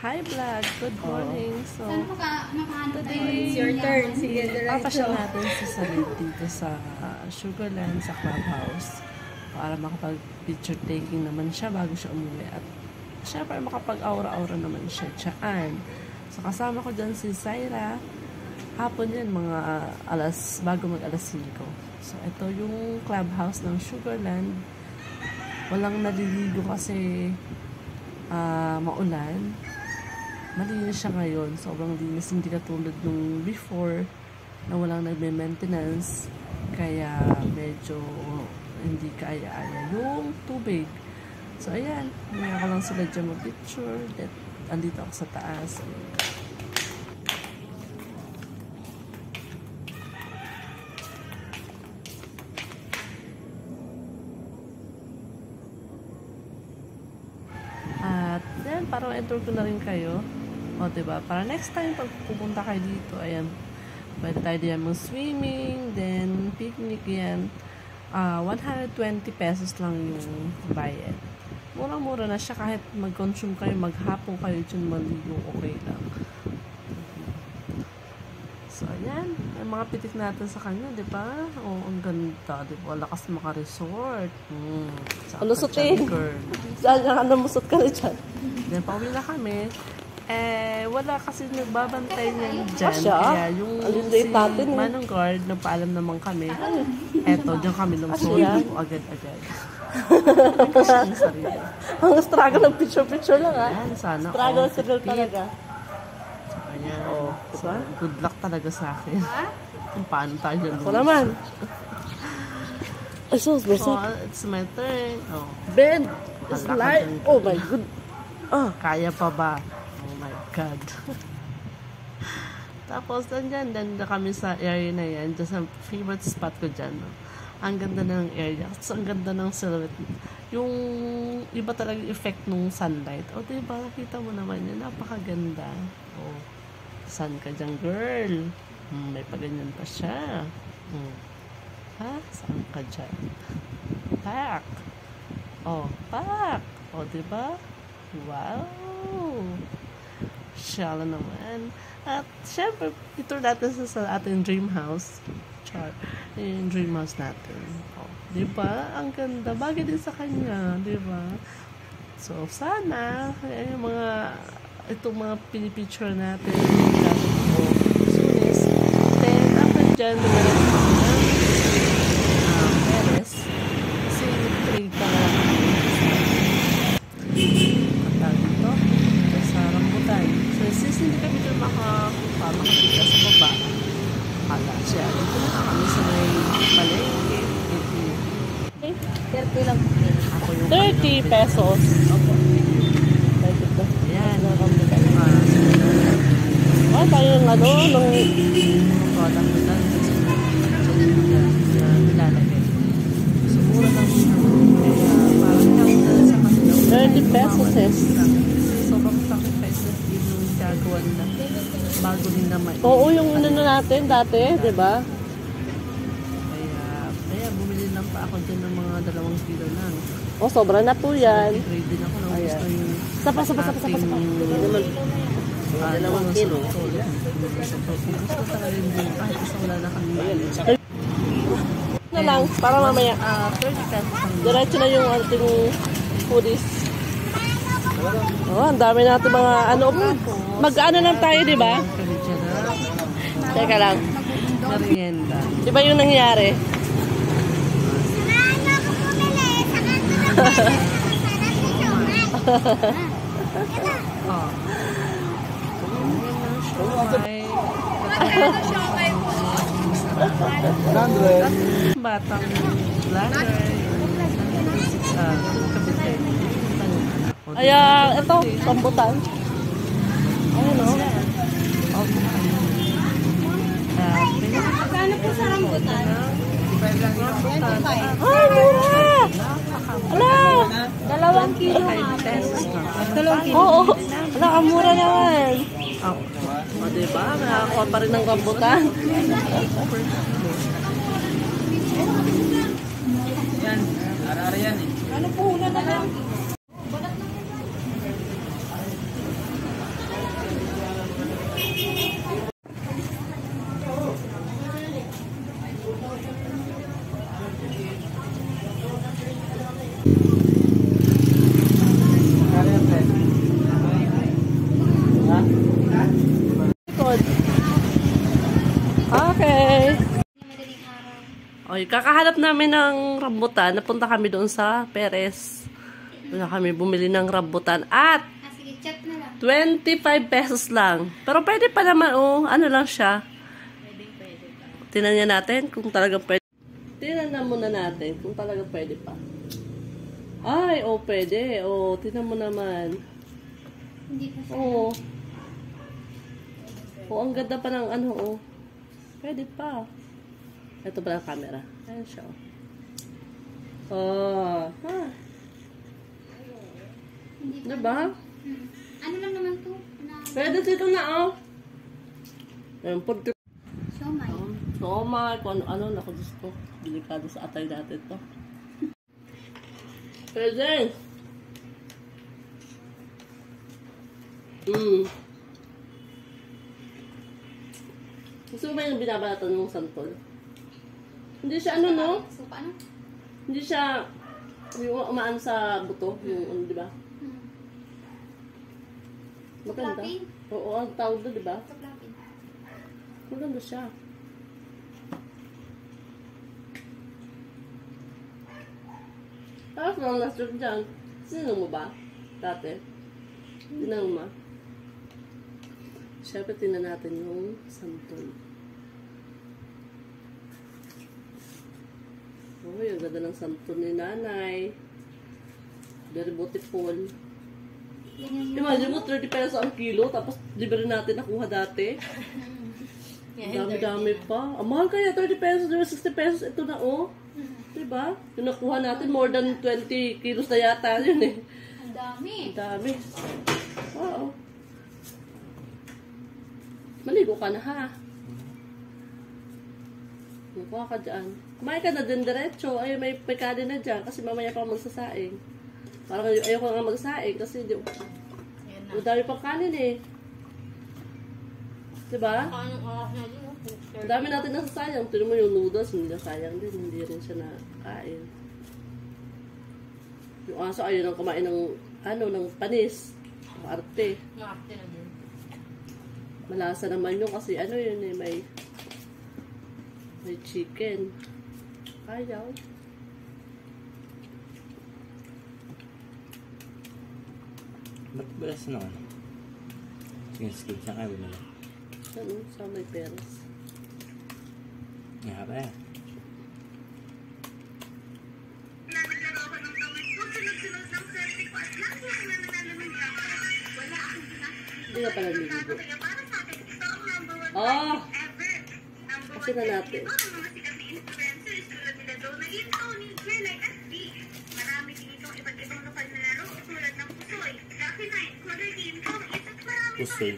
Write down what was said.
Hi vlog, good morning. So, It's your turn. Sige, papasyal natin si Salid dito sa Sugarland, sa Clubhouse para makapag-picture taking naman siya bago siya umuwi at syempre makapag-aura-aura naman siya dyan. So, kasama ko dyan si Zaira. Hapon yan, mga bago mag alas 5. So, ito yung Clubhouse ng Sugarland. Walang naliligo kasi maulan. Malinis siya ngayon. Sobrang linis. Hindi katulad nung before na walang nagme-maintenance. Kaya medyo hindi kaya-aya yung tubig. So, ayan. Ngayon ko lang sila dyan mag-picture. Andito ako sa taas. At then, parang enter ko na rin kayo. O, diba? Para next time, pag pupunta kayo dito, ayan, pwede tayo diyan mag-swimming, then picnic yan. 120 pesos lang yung bayad. Murang-mura na siya kahit mag-consume kayo, maghapon kayo dyan maligo, okay lang. So, ayan. Ang mga pitik natin sa kanya, diba? O, ang ganda, diba? Lakas maka-resort. Lusutin. Saan nga namusot ka na dyan? Then, pauwi na kami. Wala kasi nagbabantay niyan dyan. Siya? Kaya yung si Manong Guard, nagpaalam naman kami. Eto, dyan kami lumusot. Agad-agad. Ang struggle ng picture-picture lang, ha? Ayan, sana. Struggle talaga. Ayan. So, Diba? good luck talaga sa akin. Kung paano tayo lumusot. Ako naman. Ay, sus, Bersa. It's my turn. Ben, it's light. Oh my God. Kaya pa ba? Oh my God. Tapos, nandyan kami sa area na yan. Dyan sa favorite spot ko dyan. No? Ang ganda ng area. So, ang ganda ng silhouette. Yung iba talaga effect ng sunlight. O, diba? Nakita mo naman yan. Napakaganda. Oh, sun ka dyan, girl. May paganyan pa siya. Ha? Saan ka dyan? Pak. Oh, pak. O, diba? Wow! Shala naman. At, syempre, ito natin sa ating dream house. Yung dream house natin. Oh, diba? Ang ganda. Bagay din sa kanya. Diba? So, sana, itong mga pinipicture natin. Sunis. Then, after dyan, meron pa Perez. Kasi, trade pa nga since hindi kami doon makakita sa baba, kala siya. Dito na kami sa may palengke. 30 lang. 30 pesos. Ayan. Tayo yung ano, nung product na lang. Nilalagay. So, mura lang siya. Kaya, parang lang sa kanila. 30 pesos eh. Sobrang sacrifice na yung gagawa nila. Bago din naman. Oo, yung ano natin dati, di ba? Kaya bumili lang pa ako dyan ng mga 2 kilo lang. Oh, sobra na po yan. Trade din ako ng gusto yung Sapa. 2 kilo. Gusto talaga yung buong kahit isa wala na kami. Na lang, para mamaya. 30 pesos. Diretso na yung ating foodies. Oh, ang dami natin mga ano. Mag-ano lang tayo, di ba? Teka lang. Merienda. Di ba yung nangyayari? Batang vlogger. Ayan, ito, rambutan. Ayan o. Kano po sa rambutan? Ay, mura! Ala! 2 kilo nga. 2 kilo. Oo. Ala, ang mura naman. O, diba? Nakakuha pa rin ng rambutan. Yan, ara-ara yan eh. Ano po na lang? Okay, kakahanap namin ng rambutan. Napunta kami doon sa Perez. Doon na kami bumili ng rambutan. At Sige, chat na lang. 25 pesos lang. Pero pwede pa naman, oh. Ano lang siya. Tingnan niya natin kung talagang pwede. Tingnan na muna natin kung talagang pwede pa. Ay, oh, pwede. Oh, tingnan mo naman. Hindi pa siya. Oo. Oh, ang ganda pa ng ano, oh. Pwede pa. Ito pa ang camera. Ayan siya, oh. Oh. Ha. Hindi pa. Diba? Ano lang naman to? Pwede dito na, oh. Ayan, pwede. Siomay. Siomay, kung ano, naku, Diyos ko. Delikado sa atay natin to. Pwede. Gusto mo ba yung binabalatan mong santol? Hindi siya ano, no? So, paano? Hindi siya yung umaan sa buto, yung ano, di ba? Maganda. Fluffy? Oo, ang tawag doon, di ba? Sa fluffy. Maganda siya. Tapos mga nasyon dyan, sino mo ba? Dati? Tinang mo? Siyempre, tingnan natin yung santol. Oh, yung ganda ng santol ni nanay. Very beautiful. Yan yung Imagine mo, 30 pesos ang kilo, tapos libre natin nakuha dati. Dami-dami pa. Ang mahal kaya, 30 pesos, 60 pesos, ito na oh. Diba? Yung nakuha natin, more than 20 kilos na yata yun eh. Ang dami. Ang dami. Oo. Maligo ka na ha. Nakuha ka dyan. Kumain ka na din diretso. Ay, may kanin na dyan kasi mamaya pa magsasaing. Parang ayoko nga magsaing kasi di, ang dami pang kanin eh. Diba? Anong oras na din? Ang dami natin nasasayang. Tignan mo yung noodles, hindi nasayang din. Hindi rin siya nakain. Yung aso ayun ang kumain ng ano, ng panis. Arte. Nakapte na din. Malasa naman yun kasi ano yun eh, may chicken. Ayaw. Ba't balas na ano? Sige, skip siya kayo bumili. Ano? Sa may peras. Nga ba eh. Hindi ka pala niligo. Ah! Kasi na natin. Pusoy.